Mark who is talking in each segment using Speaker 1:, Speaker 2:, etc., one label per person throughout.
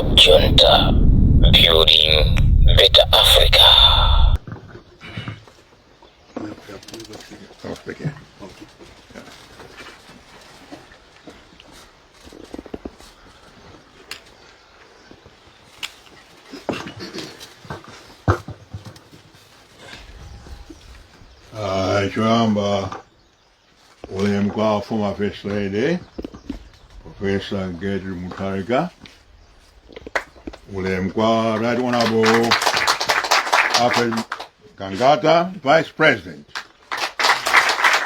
Speaker 1: Junta, building better Africa.
Speaker 2: Joamba William Kwa, former First Lady, Professor Gertrude Mutarika, William Kwa, Right Honorable Alfred Kangata, Vice President,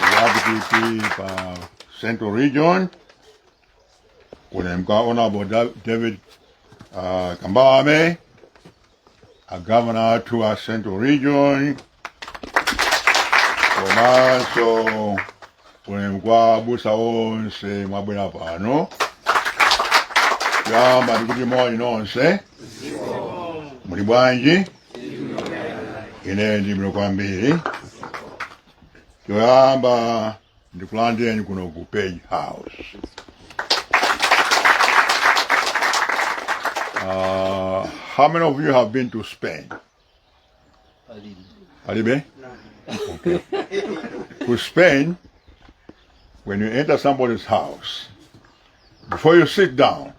Speaker 2: the Central Region, William Kwa, Honorable David Kambame, a governor to our Central Region, so when busa onse mabwera pano yamba ndikuti moyo nonse muli bwanji ine ndimiro kwambiri yoyamba ndikulandeni kuno ku Page House. How many of you have been to Spain? Alibe? Okay. To Spain, when you enter somebody's house, before you sit down,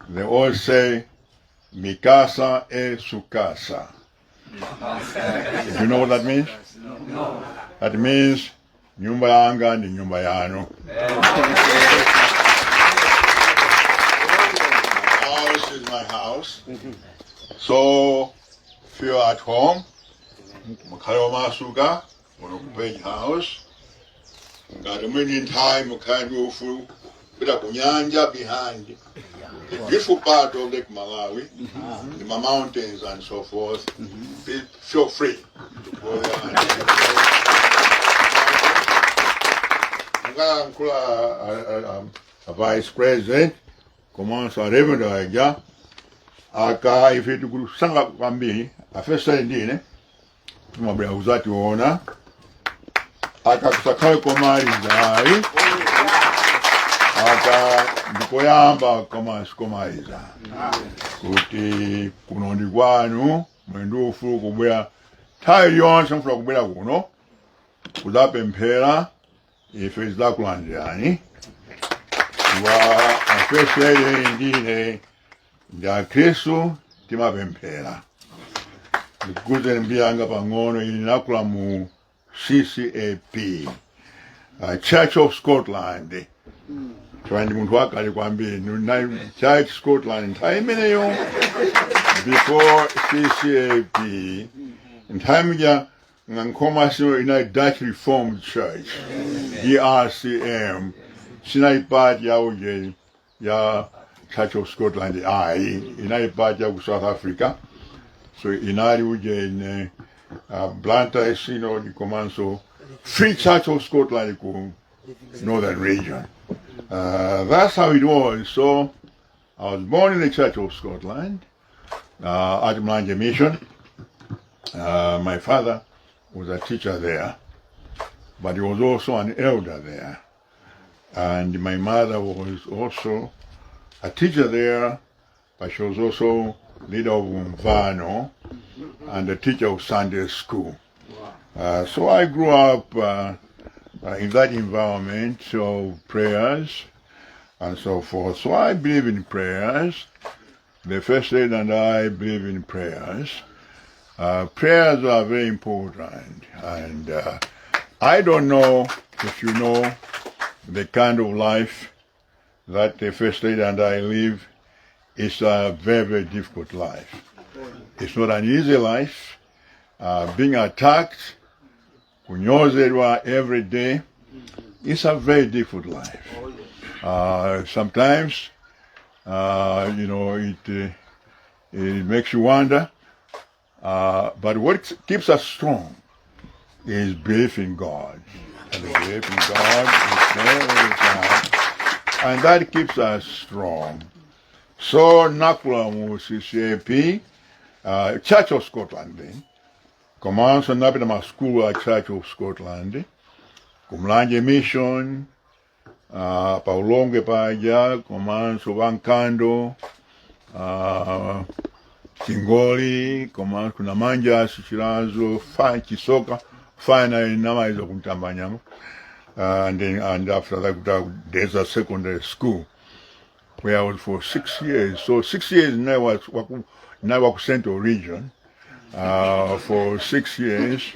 Speaker 2: they always say, "Mi casa es su casa." Do you know what that means? No. That means, nyumba yanga ni nyumba yanu. My house is my house. So, if you're at home, Mukaroma Suga, on a Page House. Got a million time, you can go through with a Kunyanja behind the beautiful part of Lake Malawi, the mountains and so forth. Feel free to go there. A Vice President, commence à revenir à Ega, aka if you could sing up one be, a first Sunday, tumabira uzati wona akakusakayo komali zai aka ndikoyamba koma sikomaliza kuti kuno ndi kwanu mwendufu kubwera nthawi yonse mfuna kubwera kuno kuzapemphera ife zizakulandirani wa afesere ndine ndi akhristu timapemphera ndikuze mbiyanga pang'ono inakula mu CCAP, Church of Scotland. Twandi muntu wakali kwambiri Church Scotland time ineyo before CCAP time ya ngankoma sino ina Dutch Reformed Church DRCM sina ipati ya uje ya Church of Scotland ina ipati ya ku South Africa. So inari uje in Blantyre Synod di Comanso Free Church of Scotland ku Northern Region. That's how it was. So I was born in the Church of Scotland, Apmlero Mission. My father was a teacher there, but he was also an elder there. And my mother was also a teacher there, but she was also leader of Mvano and a teacher of Sunday school. So I grew up in that environment of prayers and so forth. So I believe in prayers. The First Lady and I believe in prayers. Prayers are very important. And I don't know if you know the kind of life that the First Lady and I live. It's a very, very difficult life. It's not an easy life. Being attacked, kunyozerwa every day, it's a very difficult life. Sometimes, it makes you wonder. But what keeps us strong is belief in God. And the belief in God is very God. And that keeps us strong. So nakula mu CCAP, Church of Scotland. Commence napita ma school at Church of Scotland. Kumlanje Mission, paulonge paja, commence wankando, Chingoli, koma kuna manja, chilazo, chisoka, finally namaiza kumtambanya. And after that, there's a secondary school where I was for 6 years. So 6 years now I was Central Region. For 6 years,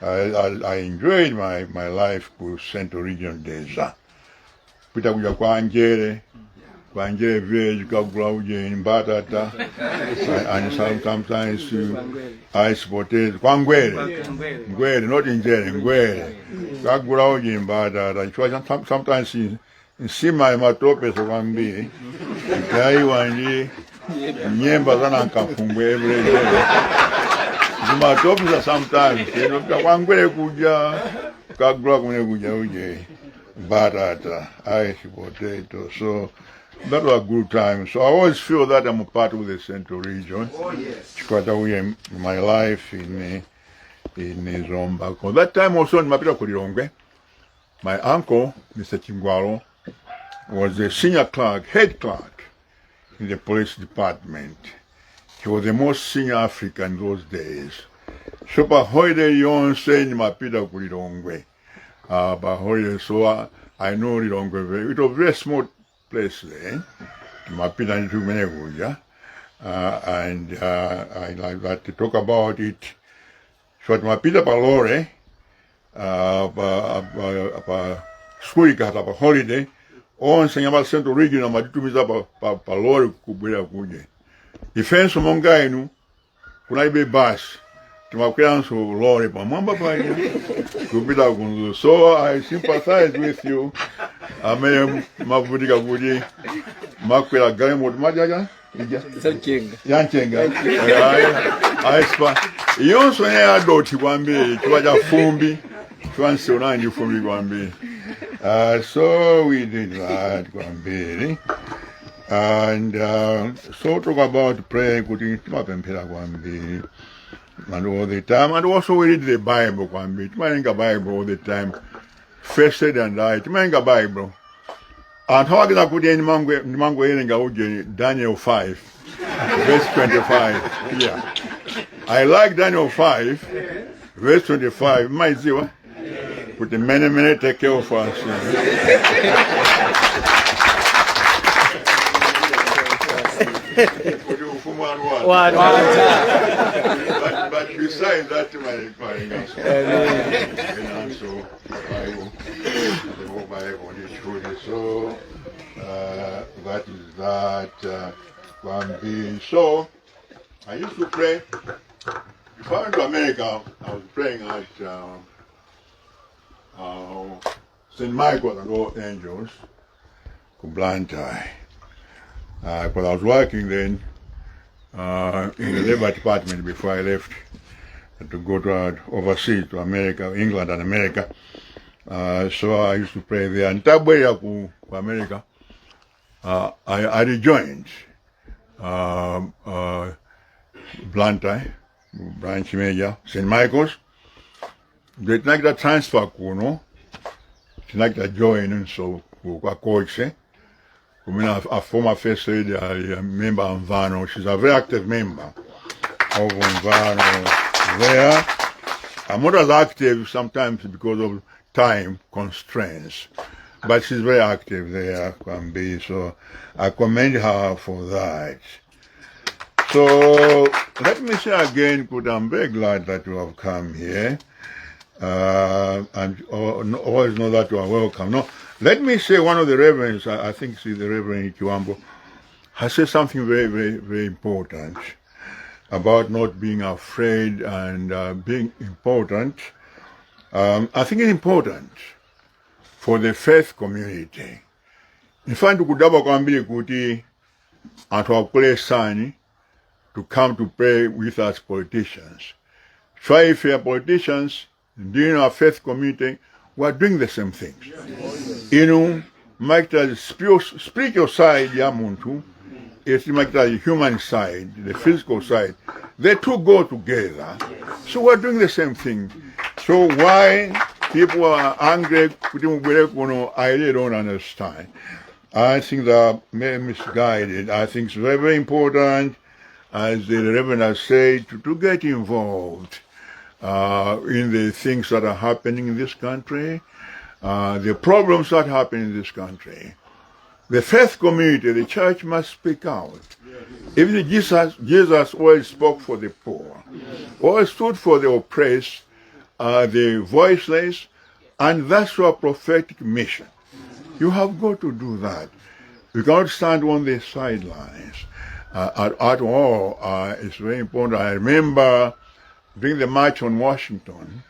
Speaker 2: I enjoyed my life with Central Region days. Pita kuja kwa Njere village, kagula uje in Batata, and sometimes ice potatoes. Kwa Ngwere, not in Njere, Ngwere. Kagula uje in Batata. Sometimes in Sima matope so kwambi, kai wani nyemba sana nkafungwe every day. Matope sometimes, kwa Ngwere kuja, kagula kuja uje. Batata, ice potato. So that was a good time. So I always feel that I'm a part of the Central Region.
Speaker 3: Oh yes.
Speaker 2: Because my life in Zomba. That time also in Mapita Kurirongwe, my uncle, Mr. Chingwalo, was the senior clerk, head clerk in the police department. He was the most senior African in those days. So Pahoide Yon said in Mapita Kurirongwe. So I know Lilongwe very. It was a very small place there. Mapita to Meneguja, and I like that to talk about it. So Mapita Palore, school got holiday. On saying about Central Region, I'm to miss up Palore Kubira Kuje. Defense among Gainu, could I be bus? To my parents who Lord, so I sympathize with you. I may Mabudiga Budi, Makwila Garimwood Majaga, Yanchenga. I spot. You also had go to one be, to a Fumbi, Transil you from one be. So we did that one be. And so talk about prayer, good in Mapempira one be. And all the time, and also we read the Bible one bit. Manga Bible all the time. First and right, Manga Bible. And how can I put in Mango Daniel 5, verse 25. Yeah. I like Daniel 5, verse 25. My zero. Put the many take care of us. But besides that, my so Bible is good. So that is that one being. So I used to pray. Before I went to America, I was praying at St. Michael and All Angels, Kublantai. Because I was working then in the labor department before I left to go to overseas to America, England and America. So I used to pray there. And Tabwaya to America, I rejoined Blantyre, branch major, St. Michael's. They like that transfer, you know. They like that join, so coach. A former first lady, a member of Mvano. She's a very active member of Mvano there. I'm not as active sometimes because of time constraints, but she's very active there, can be. So I commend her for that. So let me say again, Kuta, I'm very glad that you have come here. And always know that you are welcome. No, let me say one of the reverends, I think it's the Reverend Kiwambo, has said something very, very, very important about not being afraid and being important. I think it's important for the faith community. In fact, kudaba kwambili kuti atuwakule sani to come to pray with us politicians. Try if you are politicians, during our faith community, we are doing the same things. Yes. You know, make the spiritual side, yamuntu, it's like the human side, the physical side. They two go together. So we're doing the same thing. So why people are angry, I really don't understand. I think they are misguided. I think it's very, very important, as the Reverend has said, to get involved in the things that are happening in this country, the problems that happen in this country. The faith community, the church must speak out. Even Jesus always spoke for the poor, always stood for the oppressed, the voiceless, and that's your prophetic mission. You have got to do that. You cannot stand on the sidelines at all. It's very important. I remember during the March on Washington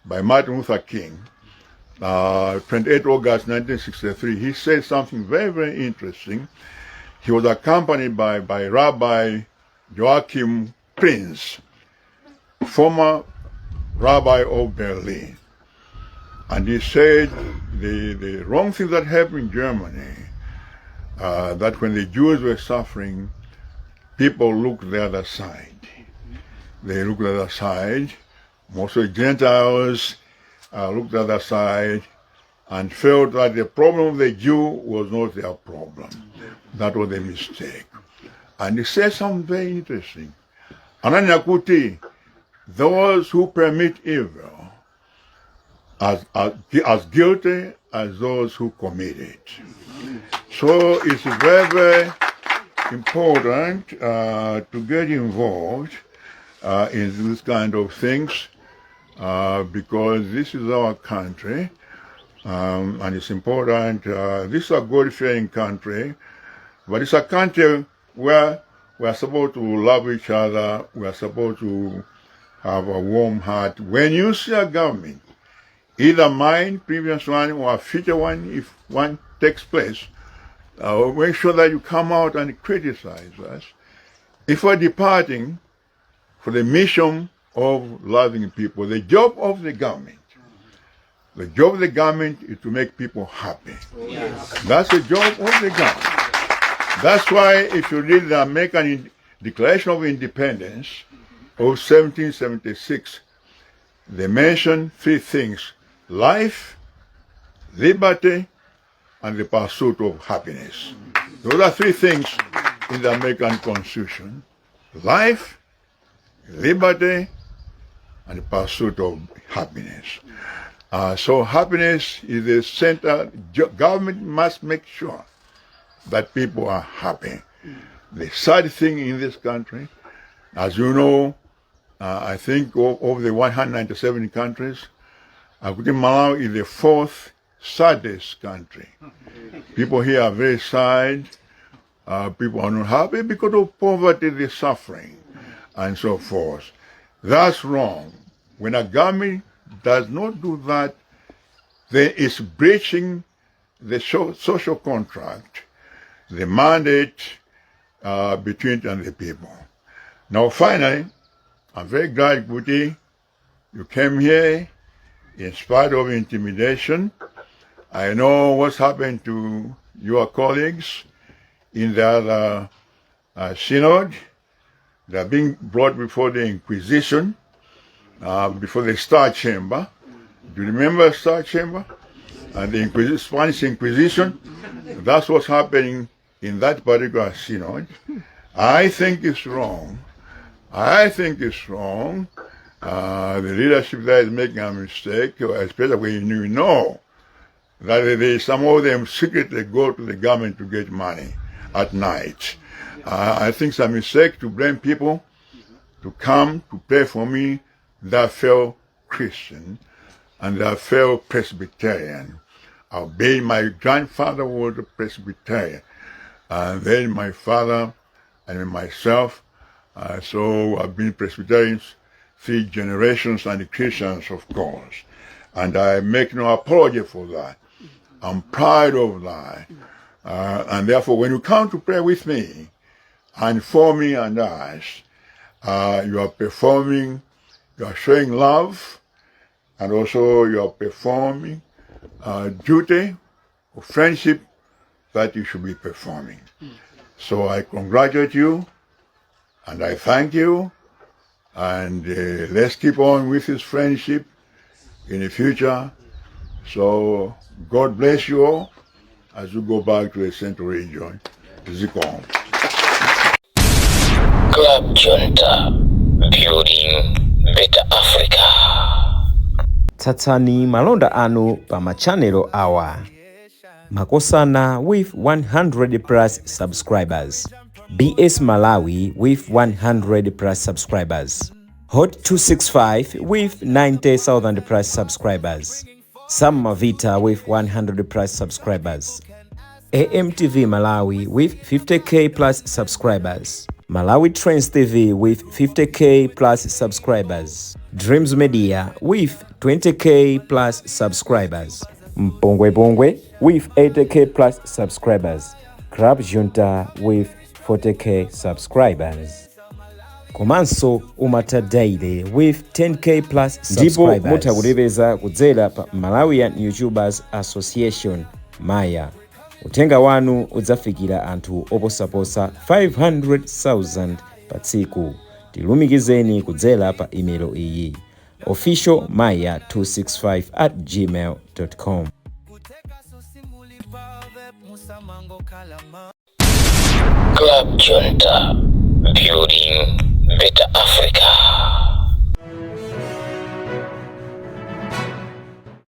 Speaker 2: by Martin Luther King, 28 August 1963, he said something very, very interesting. He was accompanied by Rabbi Joachim Prince, former rabbi of Berlin. And he said the wrong thing that happened in Germany, that when the Jews were suffering, people looked the other side. They looked the other side. Most of the Gentiles looked the other side and felt that the problem of the Jew was not their problem. That was a mistake. And he said something very interesting. Ananyakuti, those who permit evil as guilty as those who commit it. So it's very, very important to get involved in this kind of things because this is our country and it's important. This is a God-fearing country, but it's a country where we are supposed to love each other, we are supposed to have a warm heart. When you see a government, either mine, previous one, or a future one, if one takes place, make sure that you come out and criticize us. If we're departing for the mission of loving people, the job of the government is to make people happy. Yes. That's the job of the government. That's why if you read the American Declaration of Independence of 1776, they mention three things: life, liberty, and the pursuit of happiness. Those are three things in the American Constitution: life, liberty, and the pursuit of happiness. So happiness is the center. Government must make sure that people are happy. The sad thing in this country, as you know, I think of the 197 countries, Malawi is the fourth saddest country. People here are very sad. People are not happy because of poverty, the suffering, and so forth. That's wrong. When a government does not do that, then it's breaching the social contract, the mandate between and the people. Now, finally, I'm very glad, Guti, you came here in spite of intimidation. I know what's happened to your colleagues in the other synod. They're being brought before the Inquisition, before the Star Chamber. Do you remember Star Chamber? And the Spanish Inquisition? That's what's happening in that particular synod. I think it's wrong. The leadership there is making a mistake, especially when you know that some of them secretly go to the government to get money at night. I think it's a mistake to blame people to come to pray for me, that fellow Christian and that fellow Presbyterian. My grandfather was a Presbyterian, and then my father and myself. So I've been Presbyterians 3 generations and Christians, of course. And I make no apology for that. I'm proud of that. And therefore, when you come to pray with me and for me and us, you are performing, you are showing love, and also you are performing duty of friendship that you should be performing. So I congratulate you, and I thank you, and let's keep on with this friendship in the future. So God bless you all, as we go back to the Central Region. Zikong.
Speaker 1: Club Junta, building better Africa.
Speaker 3: Tsatsani malonda anu pa machanelo awa. Makosana with 100 plus subscribers. BS Malawi with 100 plus subscribers. Hot 265 with 90,000 plus subscribers. Sam Mavita with 100 plus subscribers. AMTV Malawi with 50k plus subscribers. Malawi Trends TV with 50k plus subscribers. Dreams Media with 20k plus subscribers. Mpongwe Pongwe with 80k plus subscribers. Club Junta with 40k subscribers. Komanso Umata Daily with 10k plus subscribers. Ndipo mutakulipeza kudzera pa Malawian YouTubers Association Maya. Utenga wanu udzafikira anthu oposaposa 500,000 pa tsiku. Tilumikizeni kudzera pa email iyi officialmaya265@gmail.com.
Speaker 1: Club Junta, building better Africa.